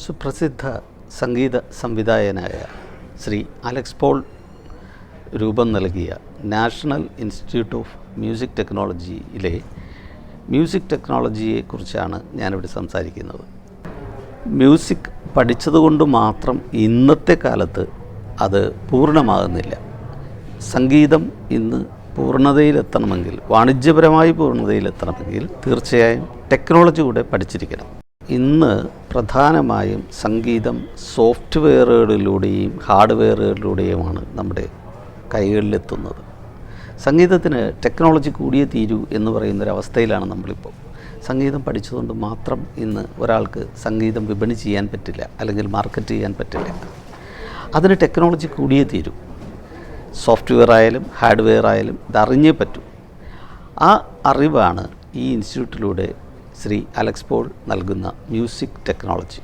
സുപ്രസിദ്ധ സംഗീത സംവിധായകനായ Shri Alex Paul രൂപം നൽകിയ നാഷണൽ ഇൻസ്റ്റിറ്റ്യൂട്ട് ഓഫ് മ്യൂസിക് ടെക്നോളജിയിലെ മ്യൂസിക് ടെക്നോളജിയെക്കുറിച്ചാണ് ഞാനിവിടെ സംസാരിക്കുന്നത്. മ്യൂസിക് പഠിച്ചതുകൊണ്ട് മാത്രം ഇന്നത്തെ കാലത്ത് അത് പൂർണ്ണമാകുന്നില്ല. സംഗീതം ഇന്ന് പൂർണ്ണതയിലെത്തണമെങ്കിൽ, വാണിജ്യപരമായി പൂർണ്ണതയിലെത്തണമെങ്കിൽ തീർച്ചയായും ടെക്നോളജി കൂടെ പഠിച്ചിരിക്കണം. ഇന്ന് പ്രധാനമായും സംഗീതം സോഫ്റ്റ്വെയറുകളിലൂടെയും ഹാർഡ്വെയറുകളിലൂടെയുമാണ് നമ്മുടെ കൈകളിലെത്തുന്നത്. സംഗീതത്തിന് ടെക്നോളജി കൂടിയേ തീരൂ എന്ന് പറയുന്നൊരവസ്ഥയിലാണ് നമ്മളിപ്പോൾ. സംഗീതം പഠിച്ചതുകൊണ്ട് മാത്രം ഇന്ന് ഒരാൾക്ക് സംഗീതം വിപണി ചെയ്യാൻ പറ്റില്ല, അല്ലെങ്കിൽ മാർക്കറ്റ് ചെയ്യാൻ പറ്റില്ല. അതിന് ടെക്നോളജി കൂടിയേ തീരൂ. സോഫ്റ്റ്വെയർ ആയാലും ഹാർഡ്വെയർ ആയാലും ഇതറിഞ്ഞേ പറ്റൂ. ആ അറിവാണ് ഈ ഇൻസ്റ്റിറ്റ്യൂട്ടിലൂടെ ശ്രീ അലക്സ് പോൾ നൽകുന്ന മ്യൂസിക് ടെക്നോളജി.